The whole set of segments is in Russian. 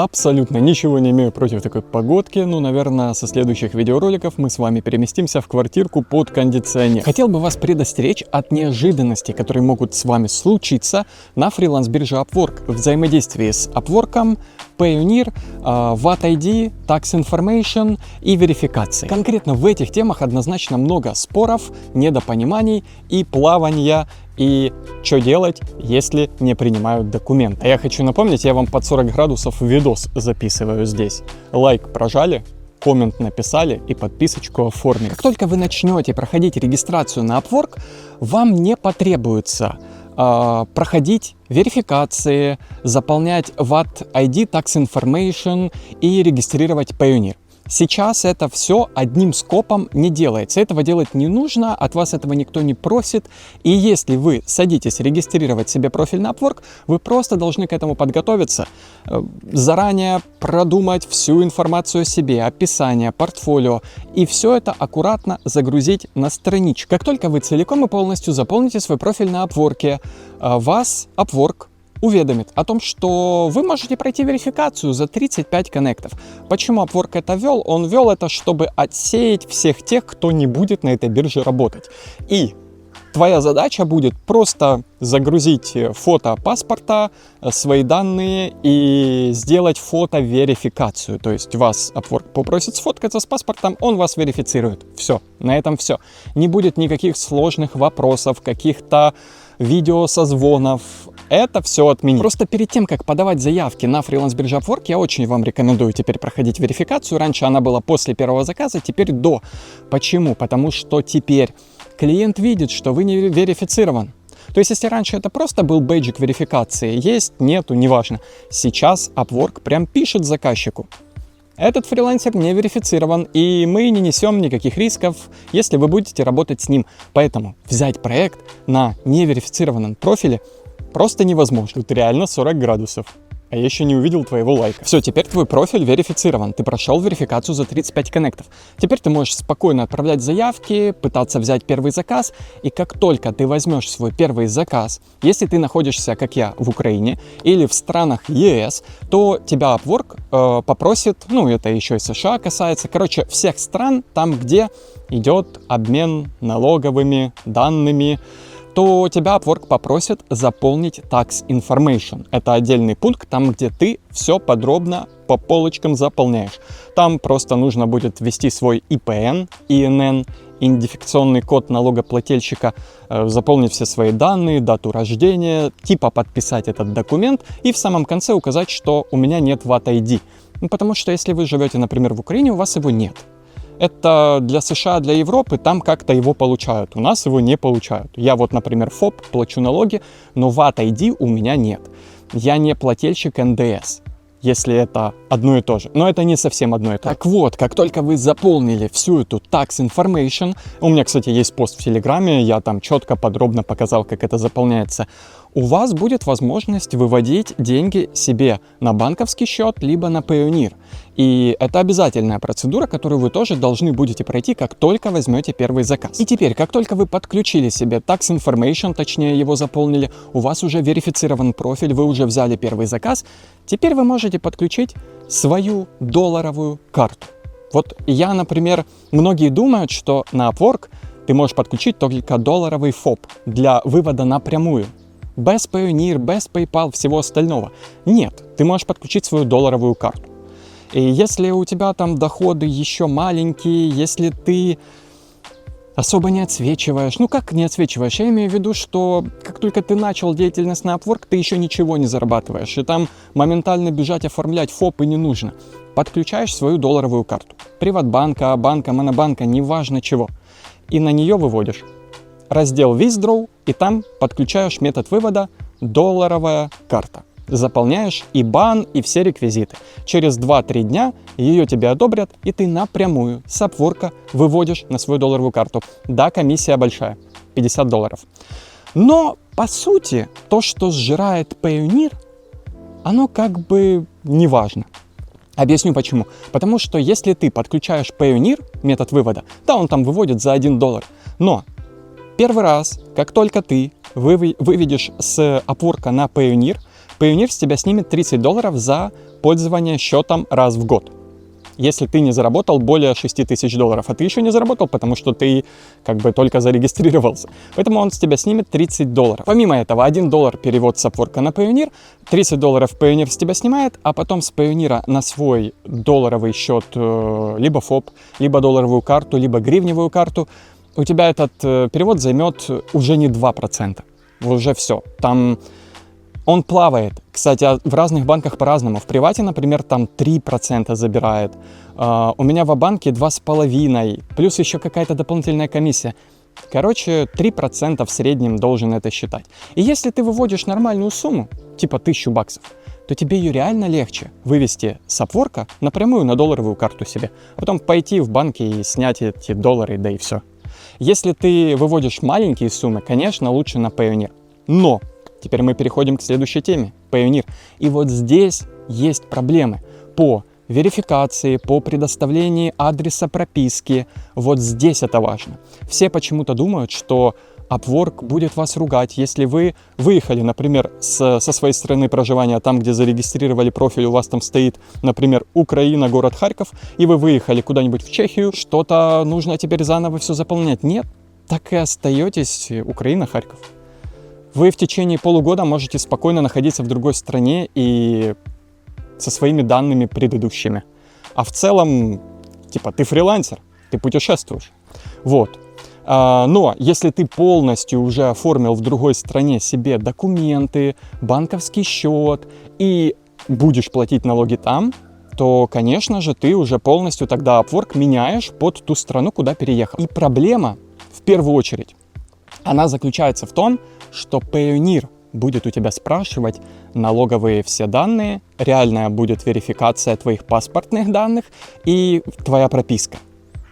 абсолютно ничего не имею против такой погодки. Ну, наверное, со следующих видеороликов мы с вами переместимся в квартирку под кондиционер. Хотел бы вас предостеречь от неожиданностей, которые могут с вами случиться на фриланс-бирже Upwork. Взаимодействии с Upwork, Payoneer, VAT ID, Tax Information и верификации. Конкретно в этих темах однозначно много споров, недопониманий и плавания. И что делать, если не принимают документы? Я хочу напомнить, я вам под 40 градусов видос записываю здесь. Лайк прожали, коммент написали и подписочку оформили. Как только вы начнете проходить регистрацию на Upwork, вам не потребуется проходить верификации, заполнять VAT ID, Tax Information и регистрировать Payoneer. Сейчас это все одним скопом не делается. Этого делать не нужно, от вас этого никто не просит. И если вы садитесь регистрировать себе профиль на Upwork, вы просто должны к этому подготовиться. Заранее продумать всю информацию о себе, описание, портфолио. И все это аккуратно загрузить на страничку. Как только вы целиком и полностью заполните свой профиль на Upwork, вас Upwork уведомит о том, что вы можете пройти верификацию за 35 коннектов. Почему Upwork это ввел? Он ввел это, чтобы отсеять всех тех, кто не будет на этой бирже работать. И твоя задача будет просто загрузить фото паспорта, свои данные и сделать фото-верификацию. То есть вас Upwork попросит сфоткаться с паспортом, он вас верифицирует. Все, на этом все. Не будет никаких сложных вопросов, каких-то видеосозвонов. Это все отменить. Просто перед тем, как подавать заявки на фриланс-бирже Upwork, я очень вам рекомендую теперь проходить верификацию. Раньше она была после первого заказа, теперь до. Почему? Потому что теперь клиент видит, что вы не верифицирован. То есть, если раньше это просто был бейджик верификации, есть, нету, неважно. Сейчас Upwork прям пишет заказчику: этот фрилансер не верифицирован, и мы не несем никаких рисков, если вы будете работать с ним. Поэтому взять проект на неверифицированном профиле просто невозможно. Тут реально 40 градусов. А я еще не увидел твоего лайка. Все, теперь твой профиль верифицирован. Ты прошел верификацию за 35 коннектов. Теперь ты можешь спокойно отправлять заявки, пытаться взять первый заказ. И как только ты возьмешь свой первый заказ, если ты находишься, как я, в Украине или в странах ЕС, то тебя Upwork попросит, ну это еще и США касается, короче, всех стран, там, где идет обмен налоговыми данными, то тебя Upwork попросит заполнить Tax Information. Это отдельный пункт, там, где ты все подробно по полочкам заполняешь. Там просто нужно будет ввести свой IPN, ИНН, идентификационный код налогоплательщика, заполнить все свои данные, дату рождения, типа подписать этот документ и в самом конце указать, что у меня нет VAT ID. Ну, потому что если вы живете, например, в Украине, у вас его нет. Это для США, для Европы, там как-то его получают. У нас его не получают. Я вот, например, ФОП, плачу налоги, но VAT ID у меня нет. Я не плательщик НДС, если это одно и то же. Но это не совсем одно и то же. Так вот, как только вы заполнили всю эту Tax Information, у меня, кстати, есть пост в Телеграме, я там четко, подробно показал, как это заполняется, у вас будет возможность выводить деньги себе на банковский счет, либо на Payoneer. И это обязательная процедура, которую вы тоже должны будете пройти, как только возьмете первый заказ. И теперь, как только вы подключили себе Tax Information, точнее его заполнили, у вас уже верифицирован профиль, вы уже взяли первый заказ, теперь вы можете подключить свою долларовую карту. Вот я, например, многие думают, что на Upwork ты можешь подключить только долларовый ФОП для вывода напрямую. Без Payoneer, без PayPal, всего остального. Нет, ты можешь подключить свою долларовую карту. И если у тебя там доходы еще маленькие, если ты особо не отсвечиваешь, ну как не отсвечиваешь, я имею в виду, что как только ты начал деятельность на Upwork, ты еще ничего не зарабатываешь, и там моментально бежать оформлять ФОПы не нужно. Подключаешь свою долларовую карту. Приватбанка, банка, монобанка, неважно чего. И на нее выводишь раздел Withdraw, и там подключаешь метод вывода долларовая карта. Заполняешь IBAN и все реквизиты. Через 2-3 дня ее тебе одобрят, и ты напрямую с Upwork выводишь на свою долларовую карту. Да, комиссия большая, $50. Но, по сути, то, что сжирает Payoneer, оно как бы не важно. Объясню почему. Потому что если ты подключаешь Payoneer, метод вывода, да, он там выводит за $1, но первый раз, как только ты выведешь с Upwork на Payoneer, Payoneer с тебя снимет $30 за пользование счетом раз в год. Если ты не заработал более $6000, а ты еще не заработал, потому что ты как бы только зарегистрировался. Поэтому он с тебя снимет $30. Помимо этого, $1 перевод с Upwork на Payoneer, $30 Payoneer с тебя снимает, а потом с Payoneer на свой долларовый счет, либо ФОП, либо долларовую карту, либо гривневую карту, у тебя этот перевод займет уже не 2%. Уже все. Там он плавает. Кстати, в разных банках по-разному. В Привате, например, там 3% забирает. У меня в банке 2,5%, плюс еще какая-то дополнительная комиссия. Короче, 3% в среднем должен это считать. И если ты выводишь нормальную сумму, типа $1000, то тебе ее реально легче вывести с Upwork напрямую на долларовую карту себе. А потом пойти в банк и снять эти доллары, да и все. Если ты выводишь маленькие суммы, конечно, лучше на Payoneer. Но теперь мы переходим к следующей теме – Payoneer. И вот здесь есть проблемы по верификации, по предоставлению адреса прописки. Вот здесь это важно. Все почему-то думают, что Upwork будет вас ругать, если вы выехали, например, со своей страны проживания, там, где зарегистрировали профиль, у вас там стоит, например, Украина, город Харьков, и вы выехали куда-нибудь в Чехию, что-то нужно теперь заново все заполнять. Нет, так и остаетесь Украина, Харьков. Вы в течение полугода можете спокойно находиться в другой стране и со своими данными предыдущими. А в целом, типа, ты фрилансер, ты путешествуешь. Вот. Но если ты полностью уже оформил в другой стране себе документы, банковский счет и будешь платить налоги там, то, конечно же, ты уже полностью тогда Upwork меняешь под ту страну, куда переехал. И проблема, в первую очередь, она заключается в том, что Payoneer будет у тебя спрашивать налоговые все данные, реальная будет верификация твоих паспортных данных и твоя прописка.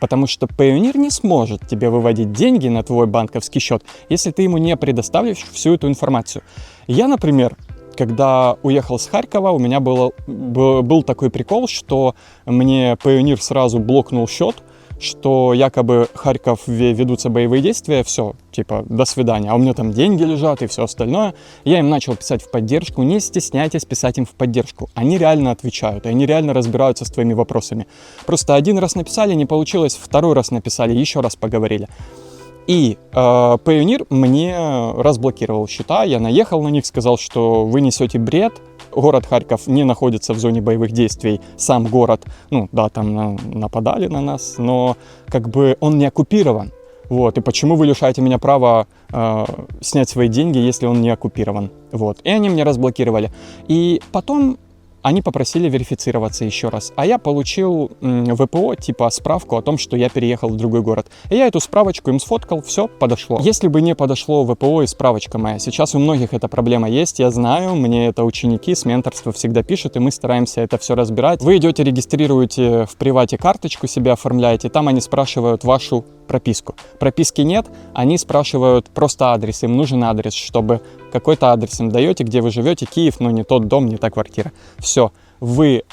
Потому что Payoneer не сможет тебе выводить деньги на твой банковский счет, если ты ему не предоставишь всю эту информацию. Я, например, когда уехал с Харькова, у меня был такой прикол, что мне Payoneer сразу блокнул счет, что якобы Харьков ведутся боевые действия, все, типа, до свидания. А у меня там деньги лежат и все остальное. Я им начал писать в поддержку. Не стесняйтесь писать им в поддержку. Они реально отвечают, и они реально разбираются с твоими вопросами. Просто один раз написали, не получилось, второй раз написали, еще раз поговорили. И Payoneer мне разблокировал счета, я наехал на них, сказал, что вы несете бред. Город Харьков не находится в зоне боевых действий, сам город, ну да, там нападали на нас, но как бы он не оккупирован. Вот, и почему вы лишаете меня права снять свои деньги, если он не оккупирован? Вот, и они мне разблокировали. И потом они попросили верифицироваться еще раз, а я получил ВПО, типа справку о том, что я переехал в другой город. И я эту справочку им сфоткал, все, подошло. Если бы не подошло ВПО и справочка моя, сейчас у многих эта проблема есть, я знаю, мне это ученики с менторства всегда пишут, и мы стараемся это все разбирать. Вы идете, регистрируете в привате карточку, себе оформляете, там они спрашивают вашу прописку. Прописки нет, они спрашивают просто адрес, им нужен адрес, чтобы какой-то адрес им даете, где вы живете, Киев, но не тот дом, не та квартира. Все, вы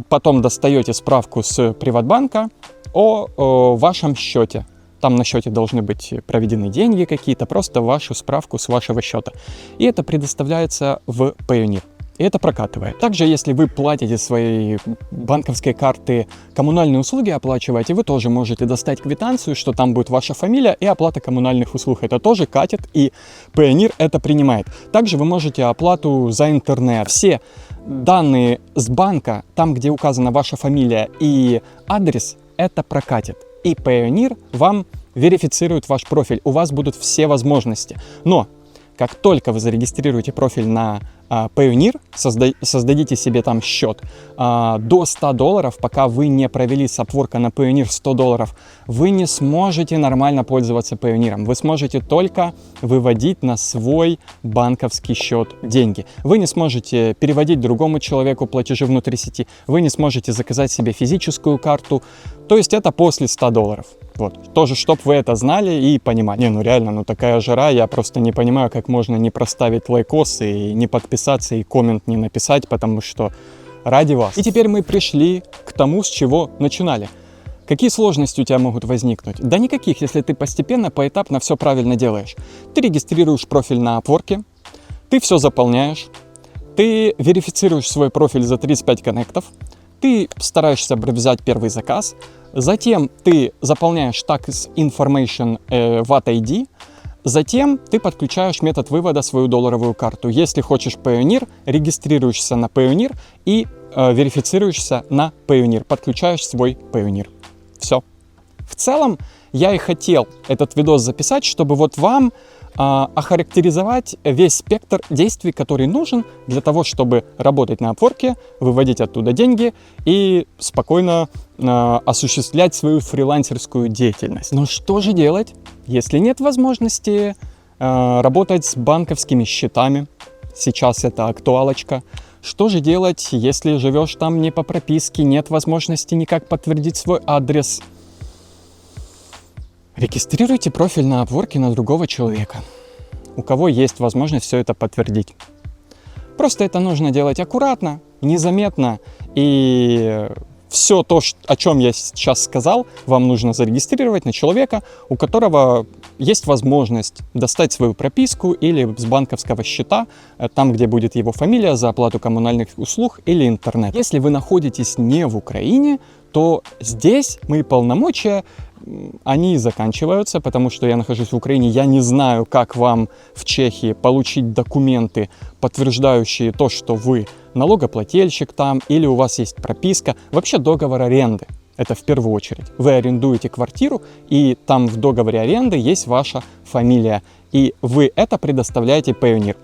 потом достаете справку с Приватбанка о вашем счете. Там на счете должны быть проведены деньги какие-то, просто вашу справку с вашего счета. И это предоставляется в Payoneer. И это прокатывает. Также, если вы платите своей банковской карты коммунальные услуги, оплачиваете, вы тоже можете достать квитанцию, что там будет ваша фамилия и оплата коммунальных услуг. Это тоже катит, и Payoneer это принимает. Также вы можете оплату за интернет. Все данные с банка, там, где указана ваша фамилия и адрес, это прокатит. И Payoneer вам верифицирует ваш профиль. У вас будут все возможности. Но как только вы зарегистрируете профиль на Payoneer, создадите себе там счет до $100, пока вы не провели с Upwork на Payoneer $100, вы не сможете нормально пользоваться Payoneer. Вы сможете только выводить на свой банковский счет деньги. Вы не сможете переводить другому человеку платежи внутри сети. Вы не сможете заказать себе физическую карту. То есть это после $100. Вот. Тоже, чтобы вы это знали и понимали. Не, ну реально, ну такая жара, я просто не понимаю, как можно не проставить лайкос и не подписаться, и коммент не написать, потому что ради вас. И теперь мы пришли к тому, с чего начинали. Какие сложности у тебя могут возникнуть? Да никаких, если ты постепенно, поэтапно все правильно делаешь. Ты регистрируешь профиль на Upwork, ты все заполняешь, Ты верифицируешь свой профиль за 35 коннектов, ты стараешься взять первый заказ, затем ты заполняешь Tax Information VAT ID, затем ты подключаешь метод вывода свою долларовую карту. Если хочешь Payoneer, регистрируешься на Payoneer и верифицируешься на Payoneer, подключаешь свой Payoneer. Все. В целом, я и хотел этот видос записать, чтобы вот вам охарактеризовать весь спектр действий, который нужен для того, чтобы работать на Upwork, выводить оттуда деньги и спокойно осуществлять свою фрилансерскую деятельность. Но что же делать, если нет возможности работать с банковскими счетами? Сейчас это актуалочка. Что же делать, если живешь там не по прописке, нет возможности никак подтвердить свой адрес? Регистрируйте профиль на Upwork на другого человека, у кого есть возможность все это подтвердить. Просто это нужно делать аккуратно, незаметно, и все то, о чем я сейчас сказал, вам нужно зарегистрировать на человека, у которого есть возможность достать свою прописку или с банковского счета, там, где будет его фамилия, за оплату коммунальных услуг или интернет. Если вы находитесь не в Украине, то здесь мои полномочия, они заканчиваются, потому что я нахожусь в Украине. Я не знаю, как вам в Чехии получить документы, подтверждающие то, что вы налогоплательщик там или у вас есть прописка. Вообще договор аренды. Это в первую очередь. Вы арендуете квартиру, и там в договоре аренды есть ваша фамилия. И вы это предоставляете Payoneer.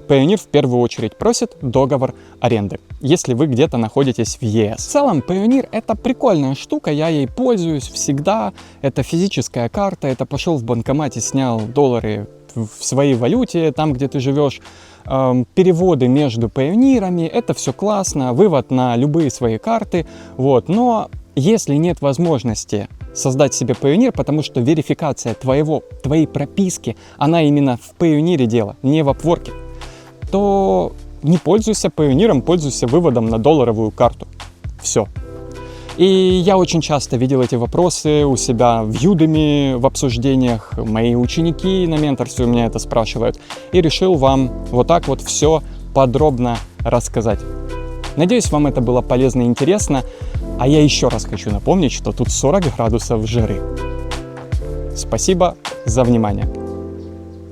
Payoneer в первую очередь просит договор аренды, если вы где-то находитесь в ЕС. В целом, Payoneer — это прикольная штука, я ей пользуюсь всегда. Это физическая карта, это пошел в банкомате, снял доллары в своей валюте, там, где ты живешь. Переводы между Payoneer'ами, это все классно, вывод на любые свои карты. Вот. Но если нет возможности создать себе Payoneer, потому что верификация твоей прописки, она именно в Payoneer дело, не в Upwork, то не пользуйся Payoneer'ом, пользуйся выводом на долларовую карту. Все. И я очень часто видел эти вопросы у себя в Udemy в обсуждениях. Мои ученики на менторстве у меня это спрашивают. И решил вам вот так вот все подробно рассказать. Надеюсь, вам это было полезно и интересно. А я еще раз хочу напомнить, что тут 40 градусов жары. Спасибо за внимание.